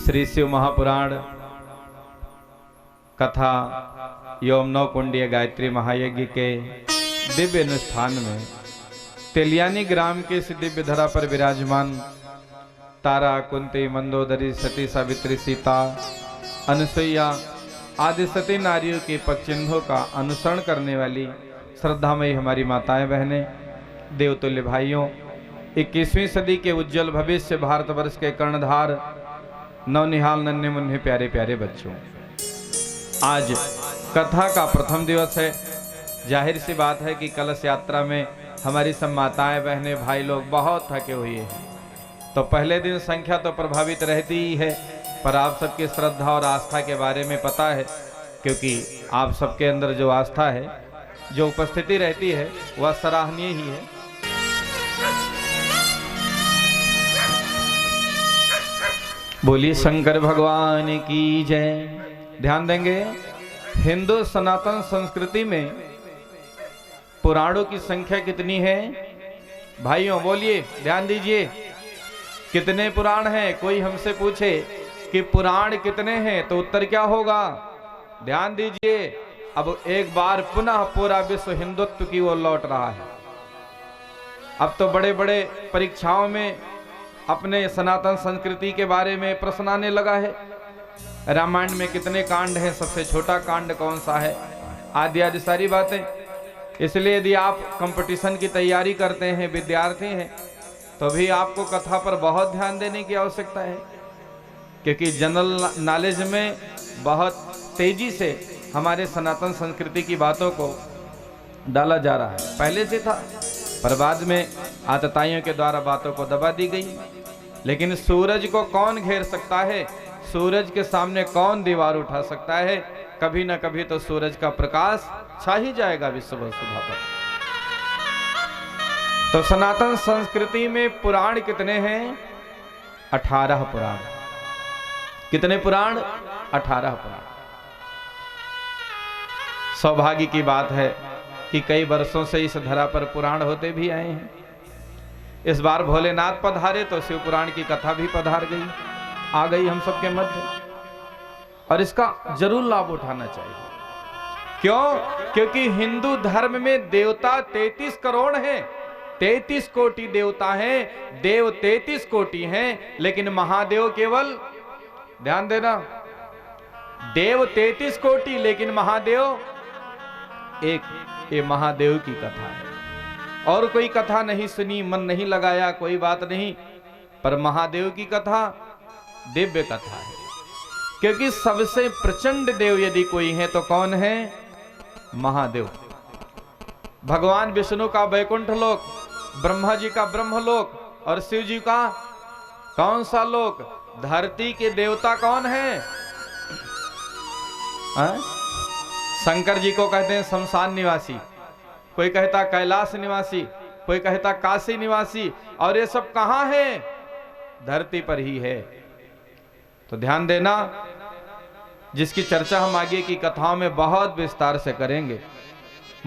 श्री शिव महापुराण कथा एवं नवकुंडीय गायत्री महायज्ञ के दिव्य अनुष्ठान में तेलियानी ग्राम के इस दिव्य धरा पर विराजमान तारा, कुंती, मंदोदरी, सती, सावित्री, सीता, अनुसुईया आदि सती नारियों के पक्षिन्हों का अनुसरण करने वाली श्रद्धामयी हमारी माताएं बहनें, देवतुल्य भाइयों, 21वीं सदी के उज्जवल भविष्य भारतवर्ष के कर्णधार नवनिहाल नन्हे मुन्ने प्यारे प्यारे बच्चों, आज कथा का प्रथम दिवस है। जाहिर सी बात है कि कलश यात्रा में हमारी सब माताएं बहनें भाई लोग बहुत थके हुए हैं, तो पहले दिन संख्या तो प्रभावित रहती ही है, पर आप सबकी श्रद्धा और आस्था के बारे में पता है, क्योंकि आप सबके अंदर जो आस्था है, जो उपस्थिति रहती है, वह सराहनीय ही है। बोलिए शंकर भगवान की जय। ध्यान देंगे, हिंदू सनातन संस्कृति में पुराणों की संख्या कितनी है? भाइयों बोलिए, ध्यान दीजिए, कितने पुराण हैं? कोई हमसे पूछे कि पुराण कितने हैं तो उत्तर क्या होगा? ध्यान दीजिए, अब एक बार पुनः पूरा विश्व हिंदुत्व की ओर लौट रहा है। अब तो बड़े बड़े परीक्षाओं में अपने सनातन संस्कृति के बारे में प्रश्न आने लगा है। रामायण में कितने कांड हैं, सबसे छोटा कांड कौन सा है, आदि आदि सारी बातें। इसलिए यदि आप कंपटीशन की तैयारी करते हैं, विद्यार्थी हैं, तो भी आपको कथा पर बहुत ध्यान देने की आवश्यकता है, क्योंकि जनरल नॉलेज में बहुत तेजी से हमारे सनातन संस्कृति की बातों को डाला जा रहा है। पहले से था, पर बाद में आतताइयों के द्वारा बातों को दबा दी गई। लेकिन सूरज को कौन घेर सकता है? सूरज के सामने कौन दीवार उठा सकता है? कभी न कभी तो सूरज का प्रकाश छा ही जाएगा विश्व वसुधा पर। तो सनातन संस्कृति में पुराण कितने हैं? 18 पुराण। कितने पुराण? 18 पुराण। सौभाग्य की बात है कि कई वर्षों से इस धरा पर पुराण होते भी आए हैं। इस बार भोलेनाथ पधारे तो शिव पुराण की कथा भी पधार गई, आ गई हम सबके मध्य, और इसका जरूर लाभ उठाना चाहिए। क्यों? क्योंकि हिंदू धर्म में देवता 33 करोड़ हैं, 33 कोटि देवता हैं, देव 33 कोटि हैं, लेकिन महादेव केवल, ध्यान देना, देव 33 कोटि लेकिन महादेव एक। ये महादेव की कथा है, और कोई कथा नहीं सुनी, मन नहीं लगाया, कोई बात नहीं, पर महादेव की कथा दिव्य कथा है। क्योंकि सबसे प्रचंड देव यदि कोई है तो कौन है? महादेव। भगवान विष्णु का वैकुंठ लोक, ब्रह्मा जी का ब्रह्मलोक, और शिव जी का कौन सा लोक? धरती के देवता कौन है? शंकर जी को कहते हैं शमशान निवासी, कोई कहता कैलाश निवासी, कोई कहता काशी निवासी, और ये सब कहां है? धरती पर ही है। तो ध्यान देना, जिसकी चर्चा हम आगे की कथाओं में बहुत विस्तार से करेंगे।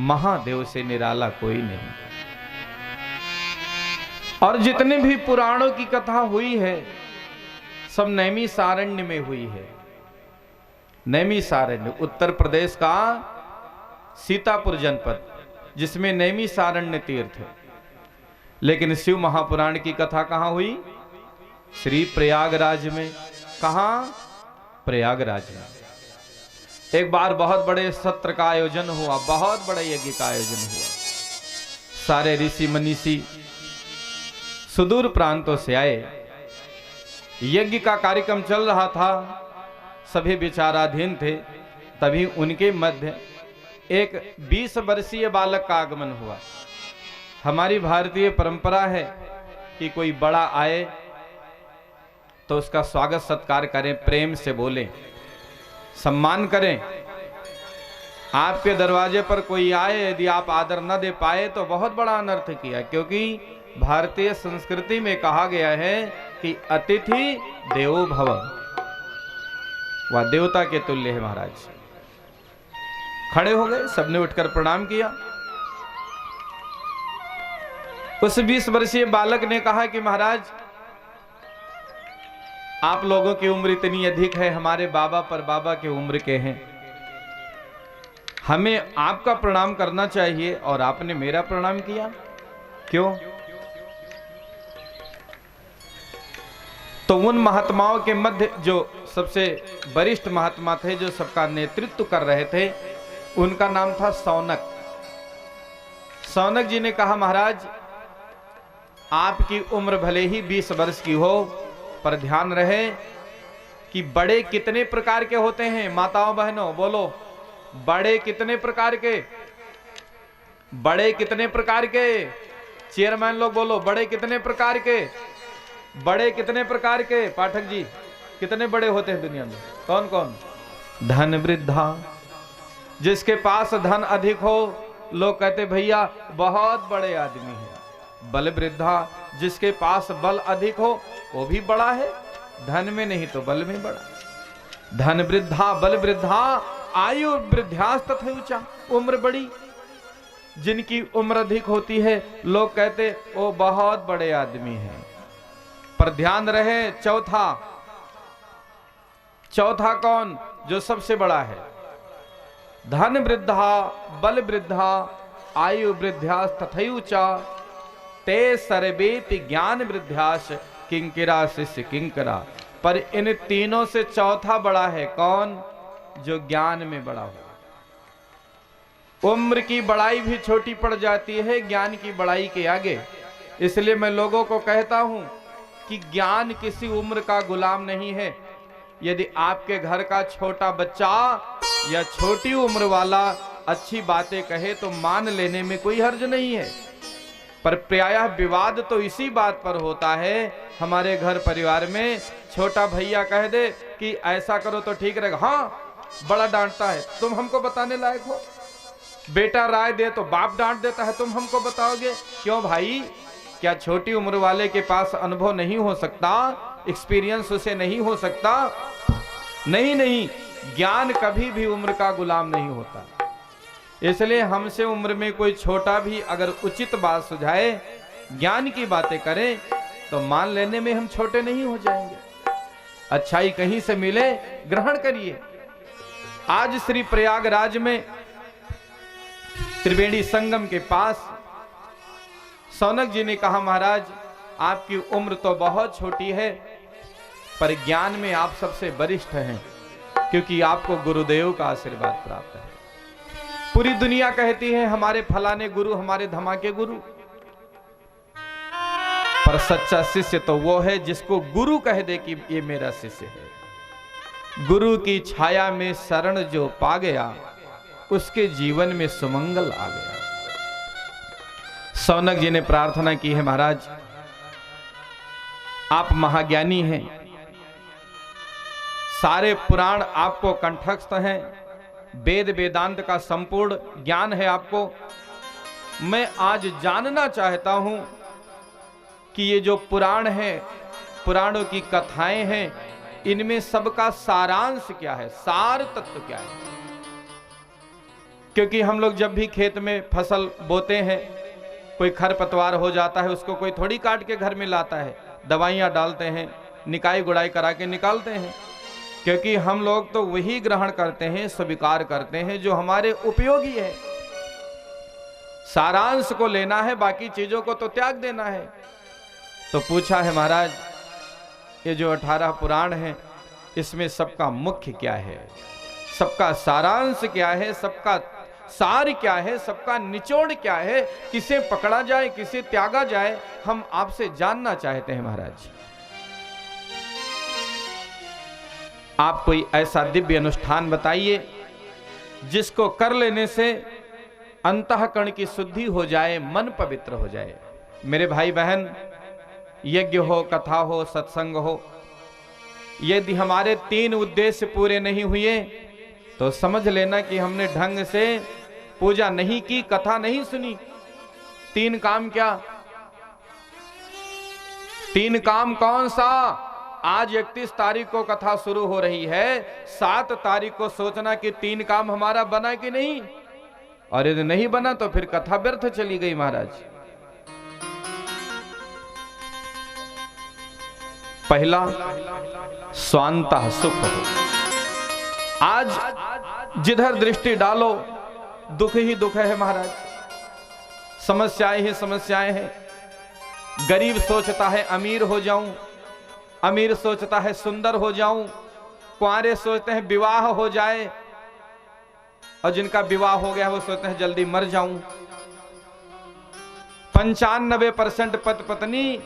महादेव से निराला कोई नहीं। और जितने भी पुराणों की कथा हुई है, सब नैमिषारण्य में हुई है। नैमिषारण्य उत्तर प्रदेश का सीतापुर जनपद, जिसमें नैमिषारण्य तीर्थ है। लेकिन शिव महापुराण की कथा कहां हुई? श्री प्रयागराज में। कहां? प्रयागराज में। एक बार बहुत बड़े सत्र का आयोजन हुआ, बहुत बड़े यज्ञ का आयोजन हुआ। सारे ऋषि मनीषी सुदूर प्रांतों से आए। यज्ञ का कार्यक्रम चल रहा था, सभी विचाराधीन थे। तभी उनके मध्य एक 20 वर्षीय बालक का आगमन हुआ। हमारी भारतीय परंपरा है कि कोई बड़ा आए तो उसका स्वागत सत्कार करें, प्रेम से बोलें, सम्मान करें। आपके दरवाजे पर कोई आए, यदि आप आदर न दे पाए तो बहुत बड़ा अनर्थ किया, क्योंकि भारतीय संस्कृति में कहा गया है कि अतिथि देवो भव, वह देवता के तुल्य है। महाराज खड़े हो गए, सबने उठकर प्रणाम किया। उस 20 वर्षीय बालक ने कहा कि महाराज आप लोगों की उम्र इतनी अधिक है, हमारे बाबा पर बाबा के उम्र के हैं, हमें आपका प्रणाम करना चाहिए और आपने मेरा प्रणाम किया क्यों? तो उन महात्माओं के मध्य जो सबसे वरिष्ठ महात्मा थे, जो सबका नेतृत्व कर रहे थे, उनका नाम था सौनक। सौनक जी ने कहा, महाराज आपकी उम्र भले ही 20 वर्ष की हो, पर ध्यान रहे कि बड़े कितने प्रकार के होते हैं। माताओं बहनों बोलो, बड़े कितने प्रकार के? बड़े कितने प्रकार के? चेयरमैन लोग बोलो, बड़े कितने प्रकार के? बड़े कितने प्रकार के? पाठक जी, कितने बड़े होते हैं दुनिया में? कौन कौन? धन वृद्धा, जिसके पास धन अधिक हो, लोग कहते भैया बहुत बड़े आदमी है। बल वृद्धा, जिसके पास बल अधिक हो, वो भी बड़ा है, धन में नहीं तो बल में बड़ा। धन वृद्धा, बल वृद्धा, आयु वृद्धास तथा ऊंचा, उम्र बड़ी। जिनकी उम्र अधिक होती है, लोग कहते वो बहुत बड़े आदमी हैं। पर ध्यान रहे, चौथा कौन? जो सबसे बड़ा है। धन वृद्धा, बल वृद्धा, आयु वृद्धास तथैचा, ते सर्वेति ज्ञान वृद्धास किंकिरा शिष्य किंकरा। पर इन तीनों से चौथा बड़ा है कौन? जो ज्ञान में बड़ा हो। उम्र की बड़ाई भी छोटी पड़ जाती है ज्ञान की बड़ाई के आगे। इसलिए मैं लोगों को कहता हूं कि ज्ञान किसी उम्र का गुलाम नहीं है। यदि आपके घर का छोटा बच्चा या छोटी उम्र वाला अच्छी बातें कहे तो मान लेने में कोई हर्ज नहीं है। पर प्रायः विवाद तो इसी बात पर होता है। हमारे घर परिवार में छोटा भैया कह दे कि ऐसा करो तो ठीक रहेगा, हाँ बड़ा डांटता है, तुम हमको बताने लायक हो। बेटा राय दे तो बाप डांट देता है, तुम हमको बताओगे। क्यों भाई? क्या छोटी उम्र वाले के पास अनुभव नहीं हो सकता? एक्सपीरियंस उसे नहीं हो सकता? नहीं, ज्ञान कभी भी उम्र का गुलाम नहीं होता। इसलिए हमसे उम्र में कोई छोटा भी अगर उचित बात सुझाए, ज्ञान की बातें करें, तो मान लेने में हम छोटे नहीं हो जाएंगे। अच्छाई कहीं से मिले ग्रहण करिए। आज श्री प्रयागराज में त्रिवेणी संगम के पास सौनक जी ने कहा, महाराज आपकी उम्र तो बहुत छोटी है, पर ज्ञान में आप सबसे वरिष्ठ हैं, क्योंकि आपको गुरुदेव का आशीर्वाद प्राप्त है। पूरी दुनिया कहती है हमारे फलाने गुरु, हमारे धमाके गुरु, पर सच्चा शिष्य तो वो है जिसको गुरु कह दे कि ये मेरा शिष्य है। गुरु की छाया में शरण जो पा गया, उसके जीवन में सुमंगल आ गया। सौनक जी ने प्रार्थना की है, महाराज आप महाज्ञानी हैं, सारे पुराण आपको कंठस्थ हैं, वेद वेदांत का संपूर्ण ज्ञान है आपको। मैं आज जानना चाहता हूं कि ये जो पुराण है, पुराणों की कथाएं हैं, इनमें सबका सारांश क्या है, सार तत्व क्या है। क्योंकि हम लोग जब भी खेत में फसल बोते हैं, कोई खरपतवार हो जाता है, उसको कोई थोड़ी काट के घर में लाता है, दवाइयाँ डालते हैं, निकाई गुड़ाई करा के निकालते हैं। क्योंकि हम लोग तो वही ग्रहण करते हैं, स्वीकार करते हैं जो हमारे उपयोगी है। सारांश को लेना है, बाकी चीजों को तो त्याग देना है। तो पूछा है, महाराज ये जो 18 पुराण हैं, इसमें सबका मुख्य क्या है, सबका सारांश क्या है, सबका सार क्या है, सबका निचोड़ क्या है, किसे पकड़ा जाए, किसे त्यागा जाए, हम आपसे जानना चाहते हैं। महाराज आप कोई ऐसा दिव्य अनुष्ठान बताइए जिसको कर लेने से अंतःकरण की शुद्धि हो जाए, मन पवित्र हो जाए। मेरे भाई बहन, यज्ञ हो, कथा हो, सत्संग हो, यदि हमारे 3 उद्देश्य पूरे नहीं हुए तो समझ लेना कि हमने ढंग से पूजा नहीं की, कथा नहीं सुनी। 3 काम क्या? 3 काम कौन सा? आज 31 तारीख को कथा शुरू हो रही है, 7 तारीख को सोचना कि 3 काम हमारा बना कि नहीं, और यदि नहीं बना तो फिर कथा व्यर्थ चली गई। महाराज पहला स्वांतः सुख हो। आज जिधर दृष्टि डालो दुख ही दुख है महाराज, समस्याएं ही समस्याएं हैं। गरीब सोचता है अमीर हो जाऊं, अमीर सोचता है सुंदर हो जाऊं, कुंवारे सोचते हैं विवाह हो जाए, और जिनका विवाह हो गया वो सोचते हैं जल्दी मर जाऊं। 95% पति पत्नी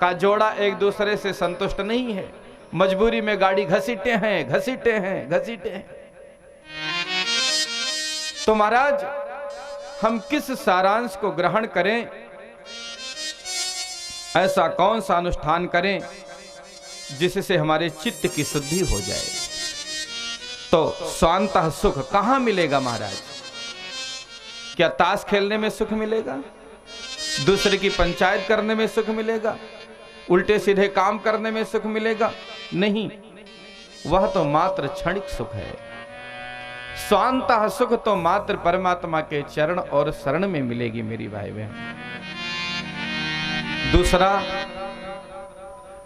का जोड़ा एक दूसरे से संतुष्ट नहीं है, मजबूरी में गाड़ी घसीटे हैं। तो महाराज हम किस सारांश को ग्रहण करें, ऐसा कौन सा अनुष्ठान करें जिससे हमारे चित्त की शुद्धि हो जाए। तो स्वांतः सुख कहां मिलेगा महाराज? क्या ताश खेलने में सुख मिलेगा? दूसरे की पंचायत करने में सुख मिलेगा? उल्टे सीधे काम करने में सुख मिलेगा? नहीं, वह तो मात्र क्षणिक सुख है। स्वांतः सुख तो मात्र परमात्मा के चरण और शरण में मिलेगी मेरी भाई बहन। दूसरा,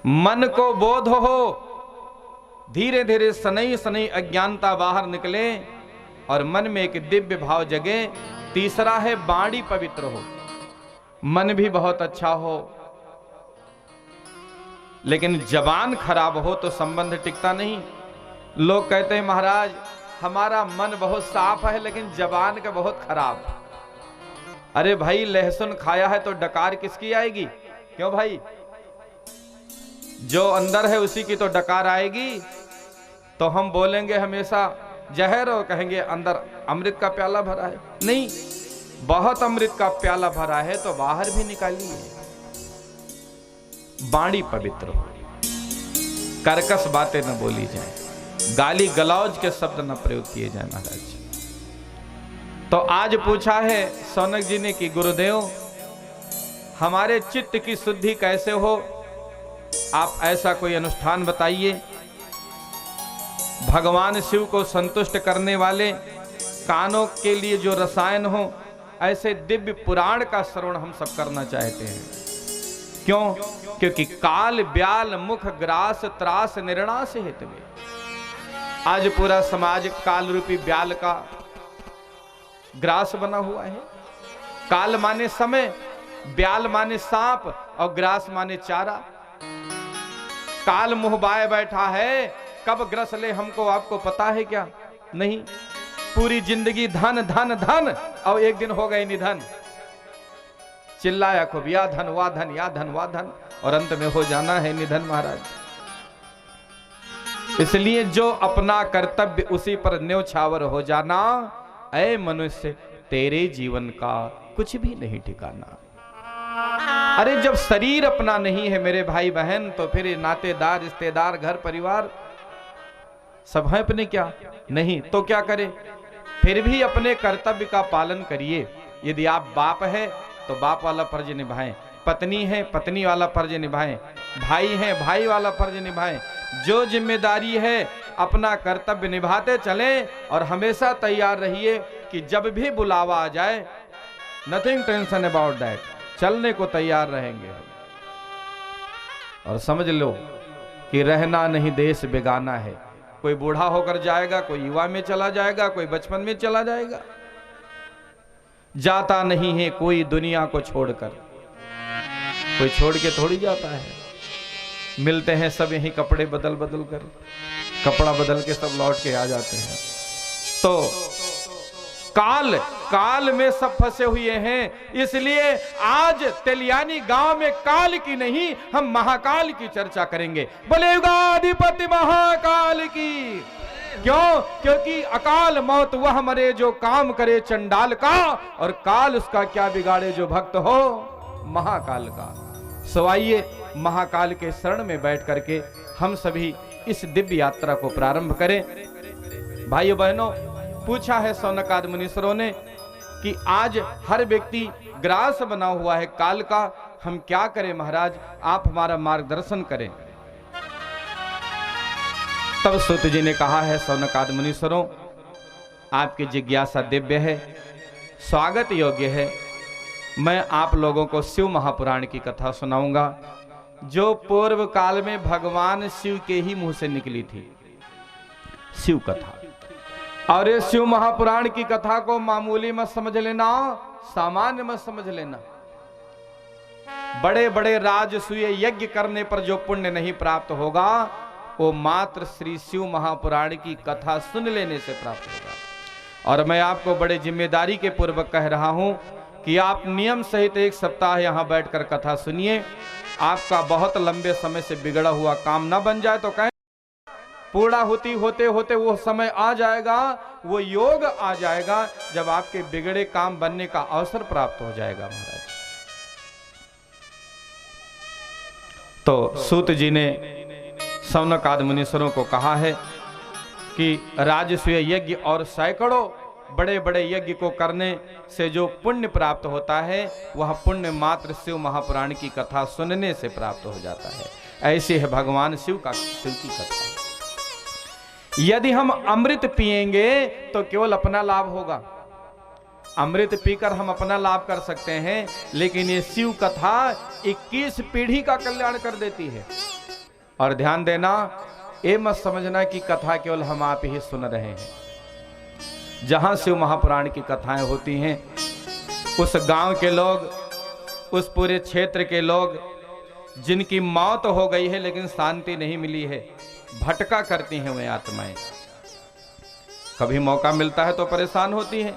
मन को बोध हो, धीरे धीरे सनई सनई अज्ञानता बाहर निकले और मन में एक दिव्य भाव जगे। तीसरा है वाणी पवित्र हो, मन भी बहुत अच्छा हो, लेकिन जबान खराब हो तो संबंध टिकता नहीं। लोग कहते हैं महाराज हमारा मन बहुत साफ है लेकिन जबान का बहुत खराब। अरे भाई लहसुन खाया है तो डकार किसकी आएगी? क्यों भाई, जो अंदर है उसी की तो डकार आएगी। तो हम बोलेंगे हमेशा जहर और कहेंगे अंदर अमृत का प्याला भरा है। नहीं, बहुत अमृत का प्याला भरा है तो बाहर भी निकालिए। वाणी पवित्र हो, कर्कश बातें न बोली जाए, गाली गलौज के शब्द न प्रयोग किए जाए महाराज। तो आज पूछा है सौनक जी ने कि गुरुदेव हमारे चित्त की शुद्धि कैसे हो, आप ऐसा कोई अनुष्ठान बताइए। भगवान शिव को संतुष्ट करने वाले, कानों के लिए जो रसायन हो, ऐसे दिव्य पुराण का श्रवण हम सब करना चाहते हैं। क्यों? क्योंकि काल ब्याल मुख ग्रास त्रास निर्णास हेतवे। आज पूरा समाज काल रूपी ब्याल का ग्रास बना हुआ है। काल माने समय, ब्याल माने सांप और ग्रास माने चारा। काल मुंह बाए बैठा है, कब ग्रस ले हमको आपको पता है क्या? नहीं, पूरी जिंदगी धन धन धन और एक दिन हो गए निधन। चिल्लाया खूब या धन वाह धन, या धन वाह धन, और अंत में हो जाना है निधन महाराज। इसलिए जो अपना कर्तव्य उसी पर न्योछावर हो जाना। ऐ मनुष्य तेरे जीवन का कुछ भी नहीं ठिकाना। अरे जब शरीर अपना नहीं है मेरे भाई बहन, तो फिर नातेदार रिश्तेदार घर परिवार सब है अपने क्या? नहीं तो क्या करे? फिर भी अपने कर्तव्य का पालन करिए। यदि आप बाप है तो बाप वाला फर्ज निभाएं, पत्नी है पत्नी वाला फर्ज निभाएं, भाई है भाई वाला फर्ज निभाएं। जो जिम्मेदारी है अपना कर्तव्य निभाते चलें और हमेशा तैयार रहिए कि जब भी बुलावा आ जाए, नथिंग टेंशन अबाउट दैट, चलने को तैयार रहेंगे। और समझ लो कि रहना नहीं देश बेगाना है। कोई बूढ़ा होकर जाएगा, कोई युवा में चला जाएगा, कोई बचपन में चला जाएगा। जाता नहीं है कोई दुनिया को छोड़कर, कोई छोड़ के थोड़ी जाता है। मिलते हैं सब यही कपड़े बदल बदल कर, कपड़ा बदल के सब लौट के आ जाते हैं। तो काल काल में सब फंसे हुए हैं। इसलिए आज तेलियानी गांव में काल की नहीं, हम महाकाल की चर्चा करेंगे। बोले युगाधिपति महाकाल की। क्यों? क्योंकि अकाल मौत वह मरे जो काम करे चंडाल का, और काल उसका क्या बिगाड़े जो भक्त हो महाकाल का। सो आइए महाकाल के शरण में बैठ करके हम सभी इस दिव्य यात्रा को प्रारंभ करें। भाइयों बहनों, पूछा है सौनकादि मुनीश्वरों ने कि आज हर व्यक्ति ग्रास बना हुआ है काल का, हम क्या करें महाराज, आप हमारा मार्गदर्शन करें। तब सूत जी ने कहा है सौनकादि मुनीश्वरों, आपकी जिज्ञासा दिव्य है, स्वागत योग्य है। मैं आप लोगों को शिव महापुराण की कथा सुनाऊंगा, जो पूर्व काल में भगवान शिव के ही मुंह से निकली थी, शिव कथा। और इस शिव महापुराण की कथा को मामूली मत समझ लेना, सामान्य मत समझ लेना। बड़े बड़े राजसूय यज्ञ करने पर जो पुण्य नहीं प्राप्त होगा, वो मात्र श्री शिव महापुराण की कथा सुन लेने से प्राप्त होगा। और मैं आपको बड़े जिम्मेदारी के पूर्वक कह रहा हूं कि आप नियम सहित 1 सप्ताह यहां बैठकर कथा सुनिए। आपका बहुत लंबे समय से बिगड़ा हुआ काम ना बन जाए तो कहें पूर्णाहुति होते होते वो समय आ जाएगा, वो योग आ जाएगा जब आपके बिगड़े काम बनने का अवसर प्राप्त हो जाएगा महाराज। तो सूत जी ने सौनक आदि मुनीश्वरों को कहा है कि राजसूय यज्ञ और सैकड़ों बड़े बड़े यज्ञ को करने से जो पुण्य प्राप्त होता है, वह पुण्य मात्र शिव महापुराण की कथा सुनने से प्राप्त हो जाता है। ऐसे है भगवान शिव की कथा। यदि हम अमृत पिएंगे तो केवल अपना लाभ होगा, अमृत पीकर हम अपना लाभ कर सकते हैं, लेकिन ये शिव कथा 21 पीढ़ी का कल्याण कर देती है। और ध्यान देना, ये मत समझना कि कथा केवल हम आप ही सुन रहे हैं। जहां शिव महापुराण की कथाएं होती हैं, उस गांव के लोग, उस पूरे क्षेत्र के लोग जिनकी मौत हो गई है लेकिन शांति नहीं मिली है, भटका करती हैं वे आत्माएं। कभी मौका मिलता है तो परेशान होती हैं।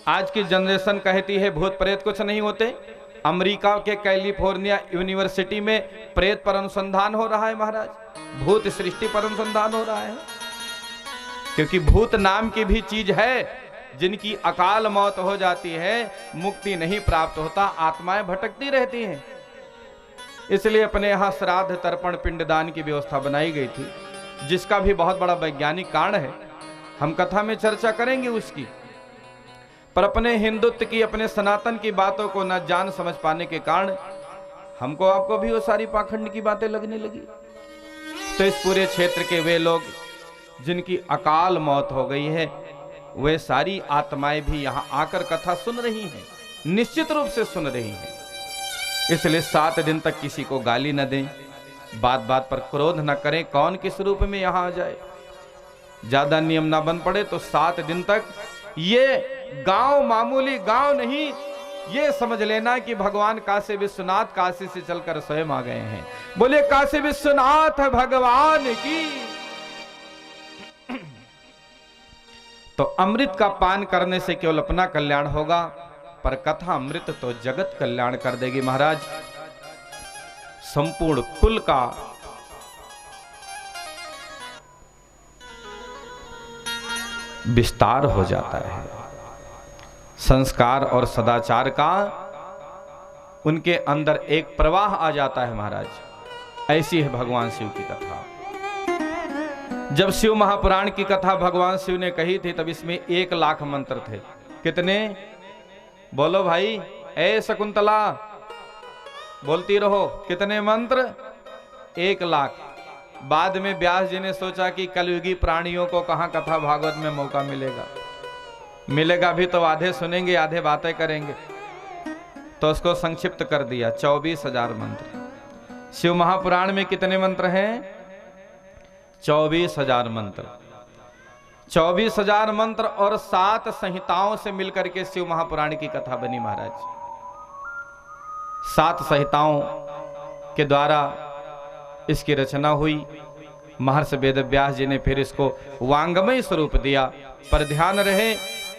आज की जनरेशन कहती है भूत प्रेत कुछ नहीं होते। अमेरिका के कैलिफोर्निया यूनिवर्सिटी में प्रेत पर अनुसंधान हो रहा है महाराज, भूत सृष्टि पर अनुसंधान हो रहा है। क्योंकि भूत नाम की भी चीज है, जिनकी अकाल मौत हो जाती है, मुक्ति नहीं प्राप्त होता, आत्माएं भटकती रहती हैं। इसलिए अपने यहाँ श्राद्ध तर्पण पिंडदान की व्यवस्था बनाई गई थी, जिसका भी बहुत बड़ा वैज्ञानिक कारण है। हम कथा में चर्चा करेंगे उसकी। पर अपने हिंदुत्व की, अपने सनातन की बातों को न जान समझ पाने के कारण हमको आपको भी वो सारी पाखंड की बातें लगने लगी। तो इस पूरे क्षेत्र के वे लोग जिनकी अकाल मौत हो गई है, वे सारी आत्माएं भी यहाँ आकर कथा सुन रही हैं, निश्चित रूप से सुन रही हैं। इसलिए 7 दिन तक किसी को गाली न दें, बात बात पर क्रोध न करें, कौन किस रूप में यहाँ आ जाए। ज्यादा नियम ना बन पड़े तो 7 दिन तक ये गांव मामूली गांव नहीं, ये समझ लेना कि भगवान काशी विश्वनाथ काशी से चलकर स्वयं आ गए हैं। बोले काशी विश्वनाथ भगवान की। तो अमृत का पान करने से केवल अपना कल्याण होगा, पर कथा अमृत तो जगत कल्याण कर देगी महाराज। संपूर्ण कुल का विस्तार हो जाता है, संस्कार और सदाचार का उनके अंदर एक प्रवाह आ जाता है महाराज। ऐसी है भगवान शिव की कथा। जब शिव महापुराण की कथा भगवान शिव ने कही थी, तब इसमें 1 लाख मंत्र थे। कितने? बोलो भाई, ए शकुंतला बोलती रहो, कितने मंत्र? 1 लाख। बाद में व्यास जी ने सोचा कि कलयुगी प्राणियों को कहां कथा भागवत में मौका मिलेगा, मिलेगा भी तो आधे सुनेंगे आधे बातें करेंगे, तो उसको संक्षिप्त कर दिया 24,000 मंत्र। शिव महापुराण में कितने मंत्र हैं? 24,000 मंत्र। 24,000 मंत्र और 7 संहिताओं से मिलकर के शिव महापुराण की कथा बनी महाराज। 7 संहिताओं के द्वारा इसकी रचना हुई। महर्षि वेदव्यास जी ने फिर इसको वांगमय स्वरूप दिया। पर ध्यान रहे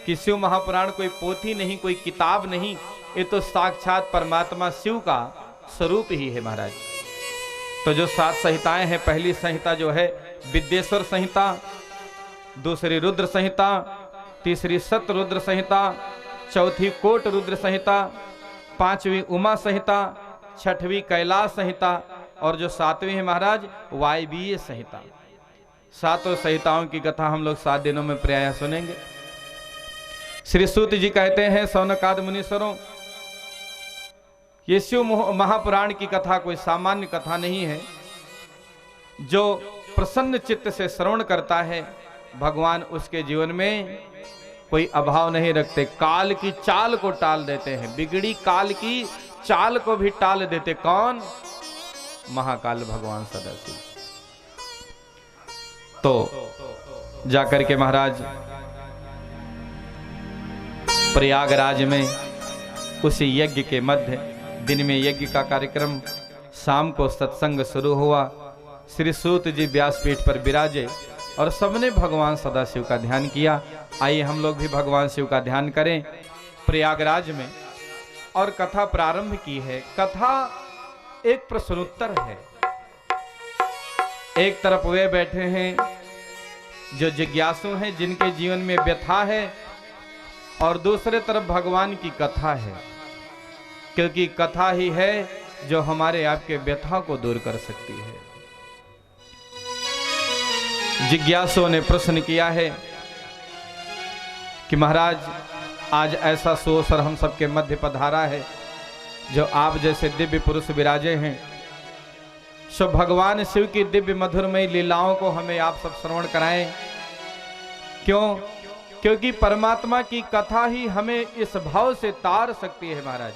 कि शिव महापुराण कोई पोथी नहीं, कोई किताब नहीं, ये तो साक्षात परमात्मा शिव का स्वरूप ही है महाराज। तो जो 7 संहिताएं हैं, पहली संहिता जो है विद्येश्वर संहिता, दूसरी रुद्र संहिता, तीसरी सत रुद्र संहिता, चौथी कोट रुद्र संहिता, 5वीं उमा संहिता, 6वीं कैलाश संहिता और जो 7वीं है महाराज वायवीय संहिता। 7 संहिताओं की कथा हम लोग 7 दिनों में प्रायः सुनेंगे। श्री सूत जी कहते हैं, सौनकादि मुनीश्वरों, ये शिव महापुराण की कथा कोई सामान्य कथा नहीं है। जो प्रसन्न चित्त से श्रवण करता है, भगवान उसके जीवन में कोई अभाव नहीं रखते, काल की चाल को टाल देते हैं, बिगड़ी काल की चाल को भी टाल देते। कौन? महाकाल भगवान सदाशिव। तो जाकर के महाराज प्रयागराज में उसी यज्ञ के मध्य, दिन में यज्ञ का कार्यक्रम, शाम को सत्संग शुरू हुआ। श्री सूत जी व्यासपीठ पर विराजे और सबने भगवान सदाशिव का ध्यान किया। आइए हम लोग भी भगवान शिव का ध्यान करें प्रयागराज में। और कथा प्रारंभ की है। कथा एक प्रश्नोत्तर है। एक तरफ वे बैठे हैं जो जिज्ञासु हैं, जिनके जीवन में व्यथा है, और दूसरे तरफ भगवान की कथा है, क्योंकि कथा ही है जो हमारे आपके व्यथा को दूर कर सकती है। जिज्ञासुओं ने प्रश्न किया है कि महाराज आज ऐसा सुअवसर हम सबके मध्य पधारा है, जो आप जैसे दिव्य पुरुष विराजे हैं, सो भगवान शिव की दिव्य मधुरमय लीलाओं को हमें आप सब श्रवण कराएं। क्यों? क्योंकि परमात्मा की कथा ही हमें इस भाव से तार सकती है महाराज।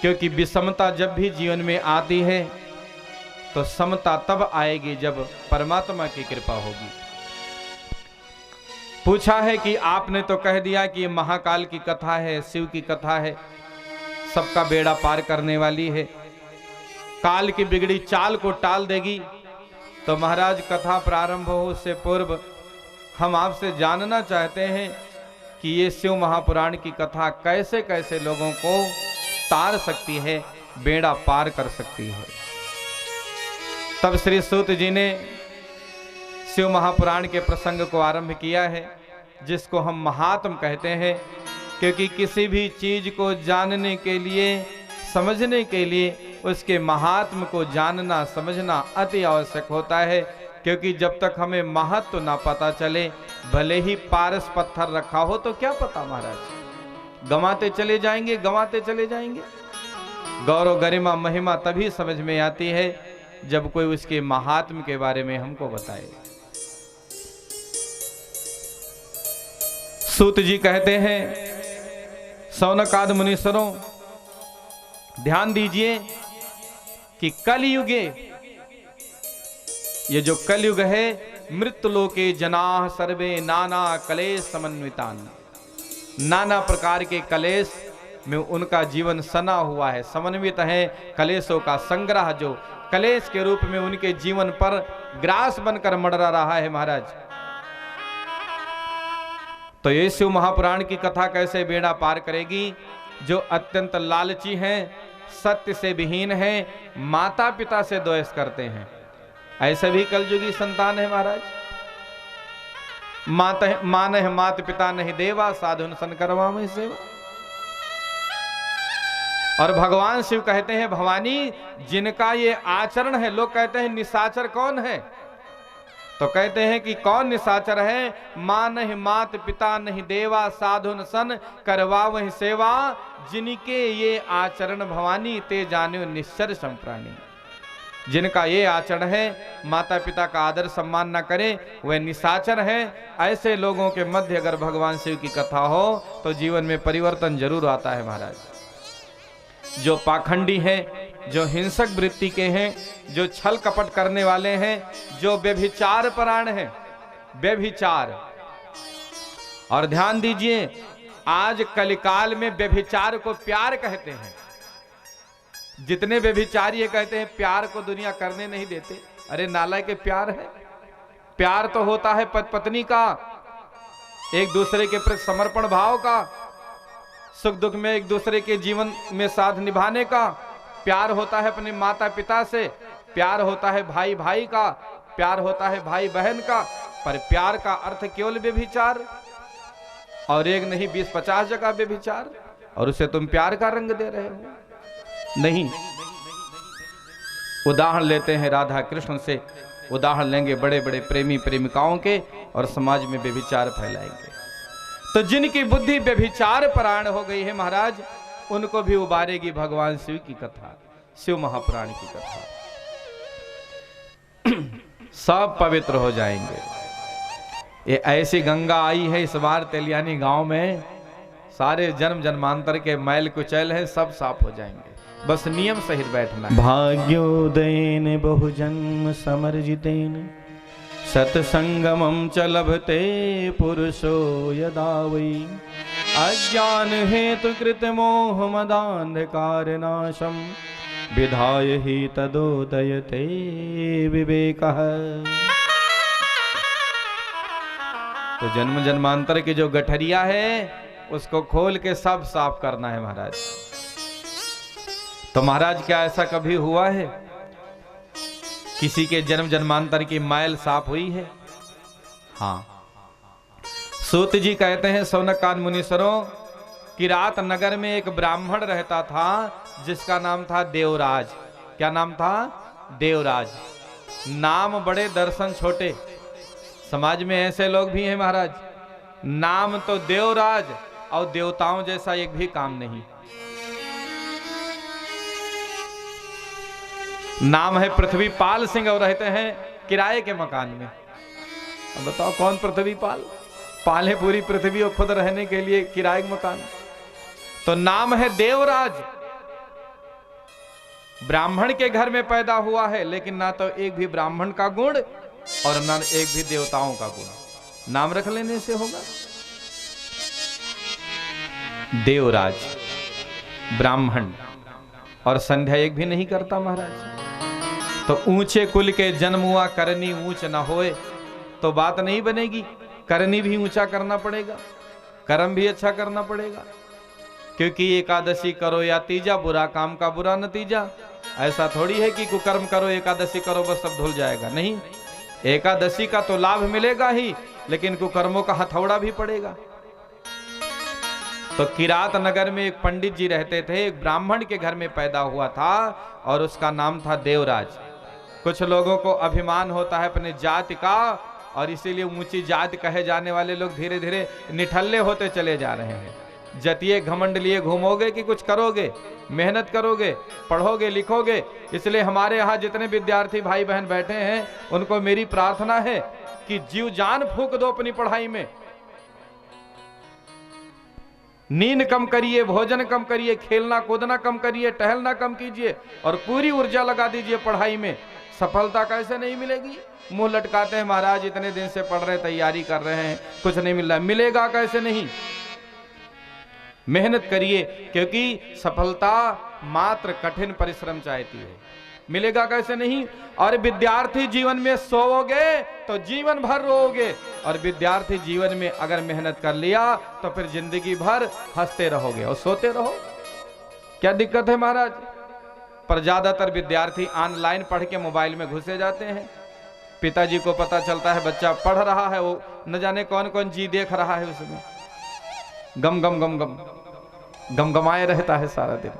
क्योंकि विषमता जब भी जीवन में आती है तो समता तब आएगी जब परमात्मा की कृपा होगी। पूछा है कि आपने तो कह दिया कि ये महाकाल की कथा है, शिव की कथा है, सबका बेड़ा पार करने वाली है, काल की बिगड़ी चाल को टाल देगी। तो महाराज कथा प्रारंभ हो उससे पूर्व हम आपसे जानना चाहते हैं कि ये शिव महापुराण की कथा कैसे कैसे लोगों को तार सकती है, बेड़ा पार कर सकती है। तब श्री सूत जी ने शिव महापुराण के प्रसंग को आरंभ किया है, जिसको हम महात्म कहते हैं। क्योंकि किसी भी चीज को जानने के लिए, समझने के लिए उसके महात्म को जानना समझना अति आवश्यक होता है। क्योंकि जब तक हमें महत्व ना पता चले, भले ही पारस पत्थर रखा हो तो क्या पता महाराज, गंवाते चले जाएंगे, गंवाते चले जाएंगे। गौरव गरिमा महिमा तभी समझ में आती है जब कोई उसके महात्म के बारे में हमको बताए। सूत जी कहते हैं, सौनकाद मुनीश्वरों ध्यान दीजिए कि कलयुगे, ये जो कलयुग है, मृत्युलोके जनाः सर्वे नाना कलेश समन्वितान, नाना प्रकार के कलेश में उनका जीवन सना हुआ है, समन्वित है। कलेशों का संग्रह जो कलेश के रूप में उनके जीवन पर ग्रास बनकर मडरा रहा है महाराज। तो ये शिव महापुराण की कथा कैसे बेड़ा पार करेगी? जो अत्यंत लालची हैं, सत्य से विहीन हैं, माता पिता से द्वेष करते हैं, ऐसे भी कलयुगी संतान है महाराज। मान है मात पिता नहीं देवा, साधुन सन करवा में सेवा। और भगवान शिव कहते हैं, भवानी जिनका ये आचरण है, लोग कहते हैं निशाचर कौन है? तो कहते हैं कि कौन निशाचर है? मां नहीं मात पिता नहीं देवा, साधुन सन करवा वही सेवा, जिनके ये आचरण भवानी ते जाने निश्चर संप्राणी। जिनका ये आचरण है, माता पिता का आदर सम्मान न करे, वह निशाचर है। ऐसे लोगों के मध्य अगर भगवान शिव की कथा हो तो जीवन में परिवर्तन जरूर आता है महाराज। जो पाखंडी हैं, जो हिंसक वृत्ति के हैं, जो छल कपट करने वाले हैं, जो व्यभिचार परायण हैं, व्यभिचार। और ध्यान दीजिए, आज कलिकाल में व्यभिचार को प्यार कहते हैं। जितने व्यभिचारी ये कहते हैं प्यार को दुनिया करने नहीं देते। अरे नालायक के प्यार है? प्यार तो होता है पति पत्नी का, एक दूसरे के प्रति समर्पण भाव का, सुख दुख में एक दूसरे के जीवन में साथ निभाने का। प्यार होता है अपने माता पिता से, प्यार होता है भाई भाई का, प्यार होता है भाई बहन का। पर प्यार का अर्थ केवल व्यभिचार, और एक नहीं 20-50 जगह व्यभिचार, और उसे तुम प्यार का रंग दे रहे हो? नहीं। उदाहरण लेते हैं राधा कृष्ण से, उदाहरण लेंगे बड़े बड़े प्रेमी प्रेमिकाओं के, और समाज में व्यभिचार फैलाएंगे। तो जिनकी बुद्धि व्यभिचार परायण हो गई है महाराज, उनको भी उबारेगी भगवान शिव की कथा, शिव महापुराण की कथा। सब पवित्र हो जाएंगे। ये ऐसी गंगा आई है इस बार तेलियानी गांव में, सारे जन्म जन्मांतर के मैल कुचैल हैं सब साफ हो जाएंगे। बस नियम सहित बैठना है। भाग्योदयन बहुजन्म समर्जितेन सत्संगमं च लभते पुरुषो यदा वै अज्ञान हेतु कृत मोह मदान्धकार नाशम विधाय ही तदोदयते विवेकः। तो जन्म जन्मांतर की जो गठरिया है उसको खोल के सब साफ करना है महाराज। तो महाराज क्या ऐसा कभी हुआ है किसी के जन्म जन्मांतर की मैल साफ हुई है? हाँ, सूत जी कहते हैं सौनकान मुनीश्वरों कि रात नगर में एक ब्राह्मण रहता था जिसका नाम था देवराज। क्या नाम था? देवराज। नाम बड़े दर्शन छोटे। समाज में ऐसे लोग भी हैं महाराज, नाम तो देवराज और देवताओं जैसा एक भी काम नहीं। नाम है पृथ्वीपाल सिंह और रहते हैं किराए के मकान में। अब बताओ कौन पृथ्वीपाल? पाले पूरी पृथ्वी और खुद रहने के लिए किराए के मकान। तो नाम है देवराज। ब्राह्मण के घर में पैदा हुआ है, लेकिन ना तो एक भी ब्राह्मण का गुण और ना एक भी देवताओं का गुण। नाम रख लेने से होगा? देवराज, ब्राह्मण और संध्या एक भी नहीं करता महाराज। तो ऊंचे कुल के जन्म हुआ, करनी ऊंच ना होए तो बात नहीं बनेगी। करनी भी ऊंचा करना पड़ेगा, कर्म भी अच्छा करना पड़ेगा। क्योंकि एकादशी करो या तीजा, बुरा काम का बुरा नतीजा। ऐसा थोड़ी है कि कुकर्म करो एकादशी करो बस सब धुल जाएगा। नहीं, एकादशी का तो लाभ मिलेगा ही, लेकिन कुकर्मों का हथौड़ा भी पड़ेगा। तो किरात नगर में एक पंडित जी रहते थे, एक ब्राह्मण के घर में पैदा हुआ था और उसका नाम था देवराज। कुछ लोगों को अभिमान होता है अपने जाति का और इसीलिए ऊंची जाति कहे जाने वाले लोग धीरे धीरे निठल्ले होते चले जा रहे हैं। जतिये घमंड लिए घूमोगे कि कुछ करोगे? मेहनत करोगे, पढ़ोगे, लिखोगे। इसलिए हमारे यहाँ जितने विद्यार्थी भाई बहन बैठे हैं उनको मेरी प्रार्थना है कि जीव जान फूंक दो अपनी पढ़ाई में। नींद कम करिए, भोजन कम करिए, खेलना कूदना कम करिए, टहलना कम कीजिए और पूरी ऊर्जा लगा दीजिए पढ़ाई में। सफलता कैसे नहीं मिलेगी? मुंह लटकाते हैं महाराज इतने दिन से पढ़ रहे, तैयारी कर रहे हैं, कुछ नहीं मिल रहा। मिलेगा कैसे नहीं? मेहनत करिए, क्योंकि सफलता मात्र कठिन परिश्रम चाहती है। मिलेगा कैसे नहीं? और विद्यार्थी जीवन में सोओगे तो जीवन भर रोओगे, और विद्यार्थी जीवन में अगर मेहनत कर लिया तो फिर जिंदगी भर हंसते रहोगे और सोते रहो। क्या दिक्कत है महाराज? पर ज्यादातर विद्यार्थी ऑनलाइन पढ़ के मोबाइल में घुसे जाते हैं। पिताजी को पता चलता है बच्चा पढ़ रहा है, वो न जाने कौन कौन जी देख रहा है, उसमें गम गम गम गम गमगमाए रहता है सारा दिन।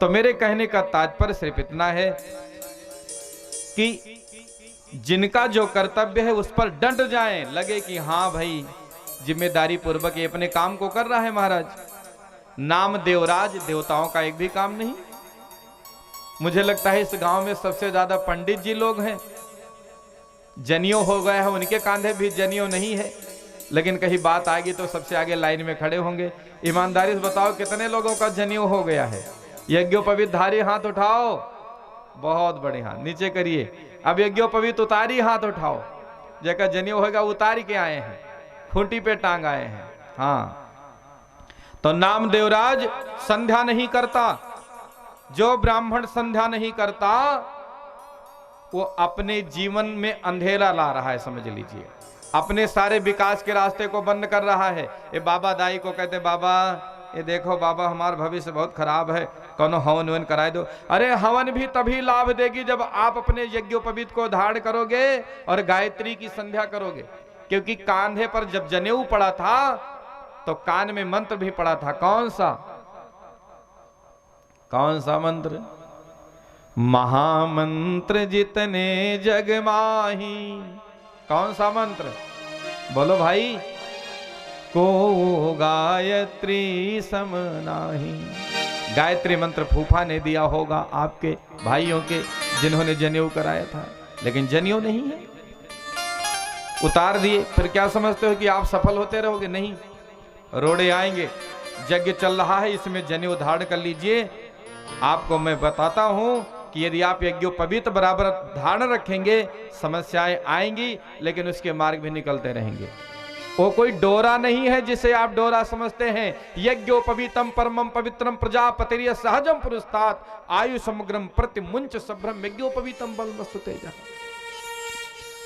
तो मेरे कहने का तात्पर्य सिर्फ इतना है कि जिनका जो कर्तव्य है उस पर डट जाएं, लगे कि हाँ भाई जिम्मेदारी पूर्वक ये अपने काम को कर रहा है महाराज। नाम देवराज, देवताओं का एक भी काम नहीं। मुझे लगता है इस गांव में सबसे ज्यादा पंडित जी लोग हैं। जनियों हो गया है, उनके कांधे भी जनियों नहीं है, लेकिन कहीं बात आएगी तो सबसे आगे लाइन में खड़े होंगे। ईमानदारी से बताओ कितने लोगों का जनियों हो गया है? यज्ञोपवीत धारी हाथ उठाओ। बहुत बढ़िया, नीचे करिए। अब यज्ञोपवीत उतारी हाथ उठाओ। जगह जनियों होगा उतारी के आए हैं, खूंटी पे टांग आए हैं। हाँ, तो नाम देवराज संध्या नहीं करता। जो ब्राह्मण संध्या नहीं करता वो अपने जीवन में अंधेरा ला रहा है, समझ लीजिए। अपने सारे विकास के रास्ते को बंद कर रहा है। ये बाबा दाई को कहते बाबा ये देखो बाबा हमारा भविष्य बहुत खराब है, कौनो हवन वन कराए दो। अरे हवन भी तभी लाभ देगी जब आप अपने यज्ञोपवीत को धारण करोगे और गायत्री की संध्या करोगे। क्योंकि कांधे पर जब जनेऊ पड़ा था तो कान में मंत्र भी पड़ा था। कौन सा? कौन सा मंत्र? महामंत्र जितने जग माही। कौन सा मंत्र? बोलो भाई। को गायत्री सम नाही। गायत्री मंत्र फूफा ने दिया होगा आपके भाइयों के जिन्होंने जनेऊ कराया था, लेकिन जनेऊ नहीं है, उतार दिए। फिर क्या समझते हो कि आप सफल होते रहोगे? नहीं, रोड़े आएंगे। यज्ञ चल रहा है, इसमें जनेऊ धारण कर लीजिए आपको मैं बताता हूं कि यदि आप यज्ञोपवीत बराबर धारण रखेंगे, समस्याएं आएंगी लेकिन उसके मार्ग भी निकलते रहेंगे। वो कोई डोरा नहीं है जिसे आप डोरा समझते हैं। यज्ञोपवीतम परमम पवित्रम प्रजापतिर्य सहजम पुरुषात् आयु समग्रम प्रतिमुंच सभ्रम यज्ञोपवीतम बलमस्तु तेजः।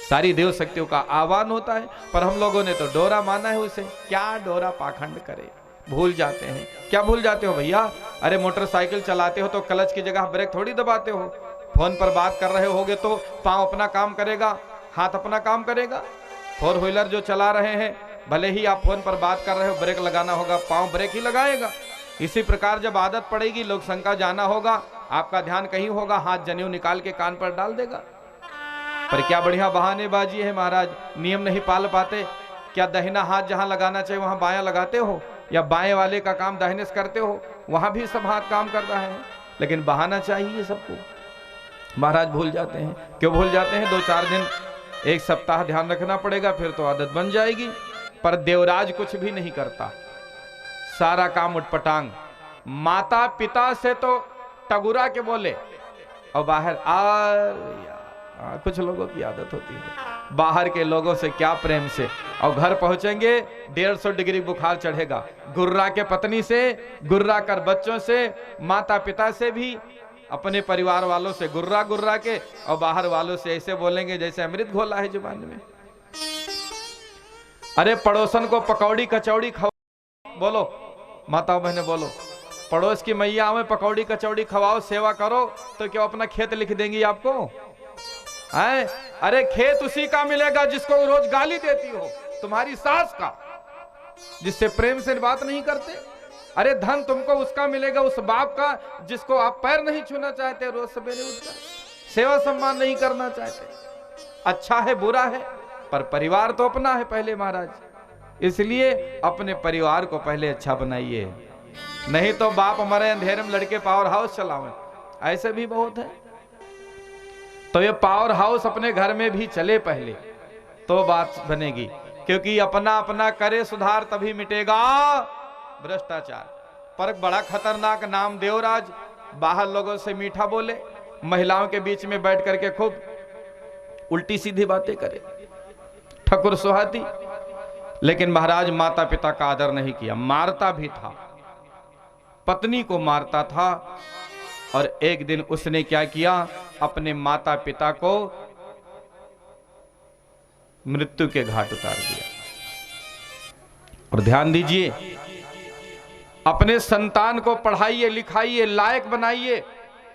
सारी देव शक्तियों का आह्वान होता है, पर हम लोगों ने तो डोरा माना है उसे। क्या डोरा पाखंड करे, भूल जाते हैं। क्या भूल जाते हो भैया? अरे मोटरसाइकिल चलाते हो तो क्लच की जगह ब्रेक थोड़ी दबाते हो। फोन पर बात कर रहे होगे तो पांव अपना काम करेगा, हाथ अपना काम करेगा। फोर व्हीलर जो चला रहे हैं, भले ही आप फोन पर बात कर रहे हो, ब्रेक लगाना होगा, पांव ब्रेक ही लगाएगा। इसी प्रकार जब आदत पड़ेगी, लोग शंका जाना होगा, आपका ध्यान कहीं होगा, हाथ जनेऊ निकाल के कान पर डाल देगा। पर क्या बढ़िया बहानेबाजी है महाराज, नियम नहीं पाल पाते। क्या दाहिना हाथ जहां लगाना चाहिए वहां बायां लगाते हो, या बाएं वाले का काम दाहिने से करते हो, वहां भी सब हाथ काम कर रहा है, लेकिन बहाना चाहिए सबको। महाराज भूल जाते हैं। क्यों भूल जाते हैं? 2-4 दिन, 1 सप्ताह ध्यान रखना पड़ेगा, फिर तो आदत बन जाएगी। पर देवराज कुछ भी नहीं करता, सारा काम उटपटांग। माता पिता से तो टगुरा के बोले, और बाहर कुछ लोगों की आदत होती है, बाहर के लोगों से क्या प्रेम से, और घर पहुंचेंगे 150 डिग्री बुखार चढ़ेगा। गुर्रा के पत्नी से, गुर्रा कर बच्चों से, माता पिता से भी, अपने परिवार वालों से गुर्रा गुर्रा के, और बाहर वालों से ऐसे बोलेंगे जैसे अमृत घोला है जुबान में। अरे पड़ोसन को पकौड़ी कचौड़ी खवाओ, बोलो माताओं बहने बोलो, पड़ोस की मैया में पकौड़ी कचौड़ी खवाओ, सेवा करो, तो क्या अपना खेत लिख देंगी आपको? अरे खेत उसी का मिलेगा जिसको रोज गाली देती हो, तुम्हारी सास का, जिससे प्रेम से बात नहीं करते। अरे धन तुमको उसका मिलेगा, उस बाप का जिसको आप पैर नहीं छूना चाहते, रोज सवेरे उठकर सेवा सम्मान नहीं करना चाहते। अच्छा है बुरा है, पर परिवार तो अपना है पहले महाराज। इसलिए अपने परिवार को पहले अच्छा बनाइए, नहीं तो बाप हमारे अंधेरे में लड़के पावर हाउस चलावे, ऐसे भी बहुत है। तो ये पावर हाउस अपने घर में भी चले पहले, तो बात बनेगी। क्योंकि अपना अपना करे सुधार, तभी मिटेगा भ्रष्टाचार। पर बड़ा खतरनाक नाम देवराज, बाहर लोगों से मीठा बोले, महिलाओं के बीच में बैठ करके खूब उल्टी सीधी बातें करे, ठकुर सुहाती। लेकिन महाराज माता पिता का आदर नहीं किया, मारता भी था, पत्नी को मारता था। और एक दिन उसने क्या किया, अपने माता पिता को मृत्यु के घाट उतार दिया। और ध्यान दीजिए, अपने संतान को पढ़ाइए लिखाइए, लायक बनाइए,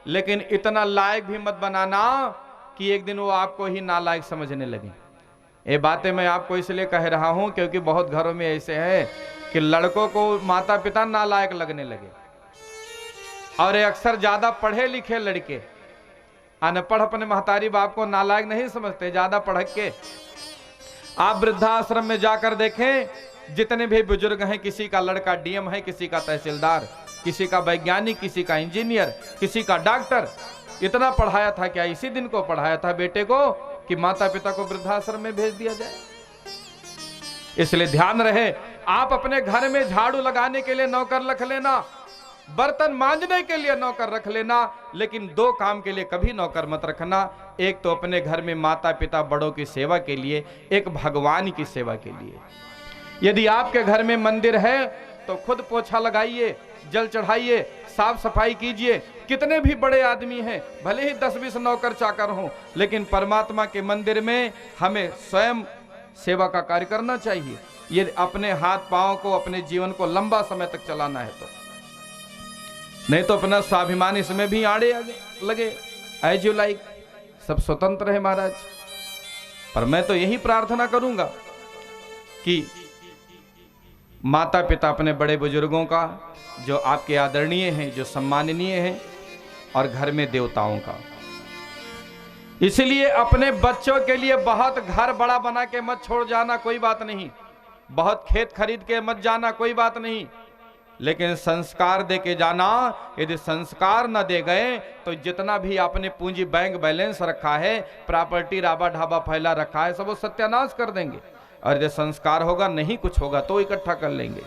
लेकिन इतना लायक भी मत बनाना कि एक दिन वो आपको ही नालायक समझने लगे। ये बातें मैं आपको इसलिए कह रहा हूं क्योंकि बहुत घरों में ऐसे है कि लड़कों को माता पिता नालायक लगने लगे, और अक्सर ज्यादा पढ़े लिखे लड़के अनपढ़ अपने महतारी बाप को नालायक नहीं समझते, ज्यादा पढ़ के। आप वृद्धाश्रम में जाकर देखें, जितने भी बुजुर्ग हैं, किसी का लड़का डीएम है, किसी का तहसीलदार, किसी का वैज्ञानिक, किसी का इंजीनियर, किसी का डॉक्टर। इतना पढ़ाया था क्या? इसी दिन को पढ़ाया था बेटे को कि माता पिता को वृद्धाश्रम में भेज दिया जाए। इसलिए ध्यान रहे, आप अपने घर में झाड़ू लगाने के लिए नौकर रख लेना, बर्तन मांजने के लिए नौकर रख लेना, लेकिन 2 काम के लिए कभी नौकर मत रखना। एक तो अपने घर में माता पिता बड़ों की सेवा के लिए, एक भगवान की सेवा के लिए। यदि आपके घर में मंदिर है तो खुद पोछा लगाइए, जल चढ़ाइए, साफ सफाई कीजिए। कितने भी बड़े आदमी हैं, भले ही 10-20 नौकर चाकर हों, लेकिन परमात्मा के मंदिर में हमें स्वयं सेवा का कार्य करना चाहिए। ये अपने हाथ पांव को, अपने जीवन को लंबा समय तक चलाना है तो, नहीं तो अपना स्वाभिमान इसमें भी आड़े आगे लगे। एज यू लाइक, सब स्वतंत्र है महाराज। पर मैं तो यही प्रार्थना करूंगा कि माता पिता अपने बड़े बुजुर्गों का, जो आपके आदरणीय हैं, जो सम्माननीय हैं, और घर में देवताओं का। इसलिए अपने बच्चों के लिए बहुत घर बड़ा बना के मत छोड़ जाना, कोई बात नहीं। बहुत खेत खरीद के मत जाना, कोई बात नहीं, लेकिन संस्कार दे के जाना। यदि संस्कार न दे गए तो जितना भी आपने पूंजी बैंक बैलेंस रखा है, प्रॉपर्टी राबा ढाबा फैला रखा है, सब वो सत्यानाश कर देंगे। और यदि संस्कार होगा, नहीं कुछ होगा तो इकट्ठा कर लेंगे।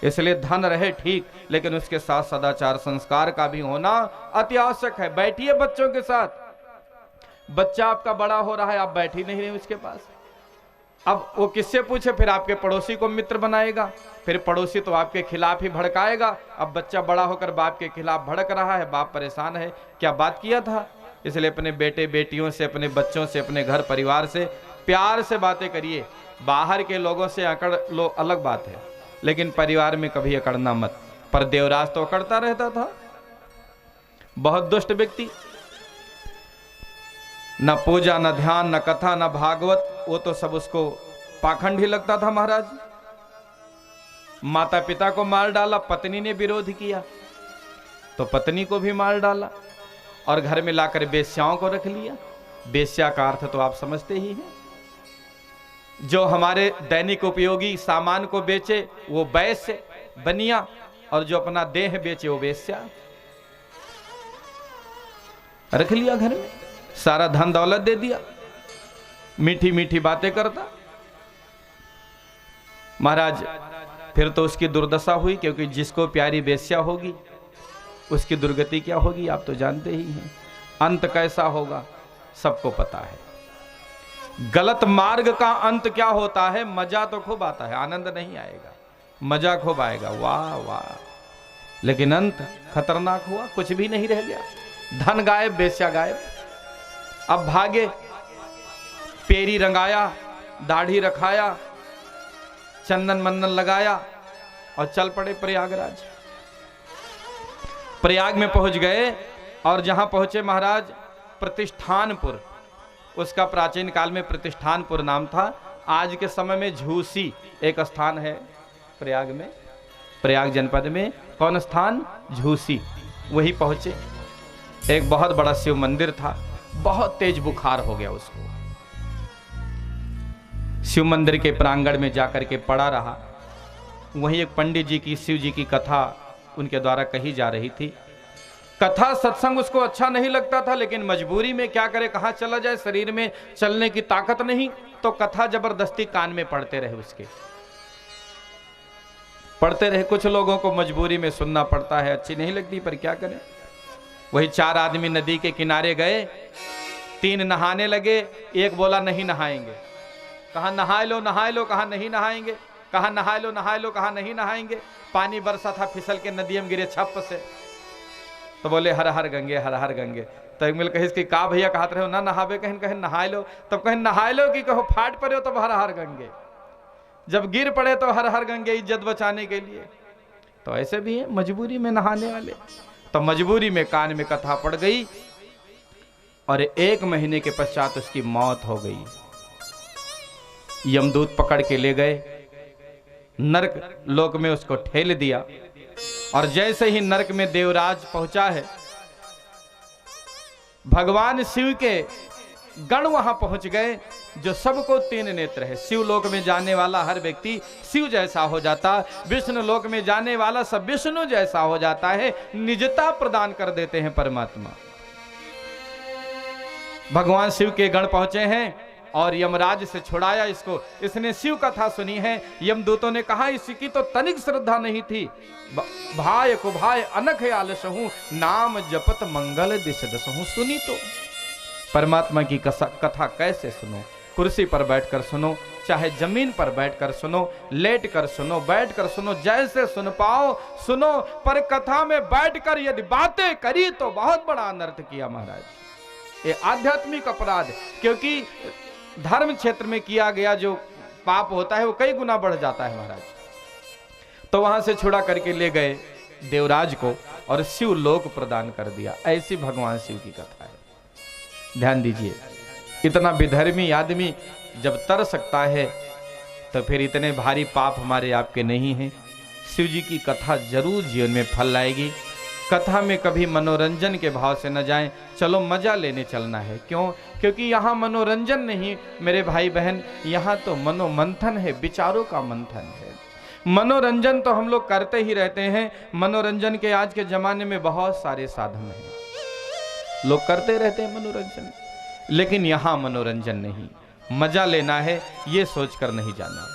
इसलिए धन रहे ठीक, लेकिन उसके साथ सदाचार संस्कार का भी होना अति आवश्यक है। बैठिए बच्चों के साथ, बच्चा आपका बड़ा हो रहा है, आप बैठ ही नहीं रहे उसके पास। अब वो किससे पूछे? फिर आपके पड़ोसी को मित्र बनाएगा, फिर पड़ोसी तो आपके खिलाफ ही भड़काएगा। अब बच्चा बड़ा होकर बाप के खिलाफ भड़क रहा है, बाप परेशान है, क्या बात किया था। इसलिए अपने बेटे बेटियों से, अपने बच्चों से, अपने घर परिवार से प्यार से बातें करिए। बाहर के लोगों से अकड़ लो अलग बात है, लेकिन परिवार में कभी अकड़ना मत। पर देवराज तो अकड़ता रहता था, बहुत दुष्ट व्यक्ति, न पूजा न ध्यान न कथा न भागवत, वो तो सब उसको पाखंड ही लगता था महाराज। माता पिता को मार डाला, पत्नी ने विरोध किया तो पत्नी को भी मार डाला, और घर में लाकर वेश्याओं को रख लिया। वेश्या का अर्थ तो आप समझते ही हैं, जो हमारे दैनिक उपयोगी सामान को बेचे वो वैश्य बनिया, और जो अपना देह बेचे वो वेश्या। रख लिया घर में, सारा धन दौलत दे दिया, मीठी मीठी बातें करता। महाराज फिर तो उसकी दुर्दशा हुई, क्योंकि जिसको प्यारी वेश्या होगी उसकी दुर्गति क्या होगी आप तो जानते ही हैं। अंत कैसा होगा सबको पता है। गलत मार्ग का अंत क्या होता है? मजा तो खूब आता है, आनंद नहीं आएगा, मजा खूब आएगा, वाह वाह, लेकिन अंत खतरनाक हुआ, कुछ भी नहीं रह गया। धन गायब, वेश्या गायब। अब भागे, पेरी रंगाया, दाढ़ी रखाया, चंदन मंदन लगाया और चल पड़े प्रयागराज। प्रयाग में पहुंच गए, और जहां पहुंचे महाराज प्रतिष्ठानपुर, उसका प्राचीन काल में प्रतिष्ठानपुर नाम था। आज के समय में झूसी एक स्थान है प्रयाग में, प्रयाग जनपद में कौन स्थान? झूसी। वही पहुंचे, एक बहुत बड़ा शिव मंदिर था, बहुत तेज बुखार हो गया उसको। शिव मंदिर के प्रांगण में जाकर के पड़ा रहा। वहीं एक पंडित जी की शिव जी की कथा उनके द्वारा कही जा रही थी। कथा सत्संग उसको अच्छा नहीं लगता था, लेकिन मजबूरी में क्या करे, कहां चला जाए, शरीर में चलने की ताकत नहीं, तो कथा जबरदस्ती कान में पढ़ते रहे, उसके पढ़ते रहे। कुछ लोगों को मजबूरी में सुनना पड़ता है, अच्छी नहीं लगती, पर क्या करें। वही 4 आदमी नदी के किनारे गए, 3 नहाने लगे, एक बोला नहीं नहाएंगे। कहा नहा लो नहा लो, कहा नहीं नहाएंगे, कहा नहा लो नहा लो, कहा नहीं नहाएंगे। पानी बरसा था, फिसल के नदी में गिरे छप से, तो बोले हर हर गंगे हर हर गंगे। तो मिल कहे इसकी का भैया कहते रहे हो ना नहावे, कहें कहें नहा लो, तब कहें नहा लो कि कहो फाट पड़े हो तो हर हर गंगे, जब गिर पड़े तो हर हर गंगे, इज्जत बचाने के लिए। तो ऐसे भी है मजबूरी में नहाने वाले। तो मजबूरी में कान में कथा पड़ गई, और 1 महीने के पश्चात उसकी मौत हो गई। यमदूत पकड़ के ले गए, नरक लोक में उसको ठेल दिया। और जैसे ही नरक में देवराज पहुंचा है, भगवान शिव के गण वहां पहुंच गए, जो सबको 3 नेत्र है। शिव लोक में जाने वाला हर व्यक्ति शिव जैसा हो जाता, विष्णु लोक में जाने वाला सब विष्णु जैसा हो जाता है, निजता प्रदान कर देते हैं परमात्मा। भगवान शिव के गण पहुंचे हैं और यमराज से छुड़ाया इसको। इसने शिव कथा सुनी है। यमदूतों ने कहा इसकी तो तनिक श्रद्धा नहीं थी। भाय को भाय अनख आलसहूं, नाम जपत मंगल दिश दसहूं। सुनी तो परमात्मा की कथा कैसे सुनो? कुर्सी पर बैठकर सुनो, चाहे जमीन पर बैठकर सुनो, लेट कर सुनो, बैठ कर सुनो, जैसे सुन पाओ सुनो, पर कथा में बैठकर यदि बातें करी तो बहुत बड़ा अनर्थ किया महाराज। ये आध्यात्मिक अपराध, क्योंकि धर्म क्षेत्र में किया गया जो पाप होता है वो कई गुना बढ़ जाता है महाराज। तो वहां से छुड़ा करके ले गए देवराज को और शिव लोक प्रदान कर दिया। ऐसी भगवान शिव की कथा है। ध्यान दीजिए, इतना विधर्मी आदमी जब तर सकता है तो फिर इतने भारी पाप हमारे आपके नहीं हैं। शिव जी की कथा जरूर जीवन में फल लाएगी। कथा में कभी मनोरंजन के भाव से न जाएं, चलो मजा लेने चलना है। क्यों? क्योंकि यहाँ मनोरंजन नहीं मेरे भाई बहन, यहाँ तो मनोमंथन है, विचारों का मंथन है। मनोरंजन तो हम लोग करते ही रहते हैं। मनोरंजन के आज के जमाने में बहुत सारे साधन हैं, लोग करते रहते हैं मनोरंजन, लेकिन यहाँ मनोरंजन नहीं, मजा लेना है ये सोचकर नहीं जाना।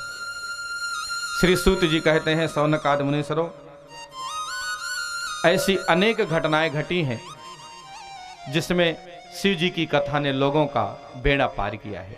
श्री सूत जी कहते हैं सौनकाद मुनीश्वरों, ऐसी अनेक घटनाएं घटी हैं जिसमें शिव जी की कथा ने लोगों का बेड़ा पार किया है।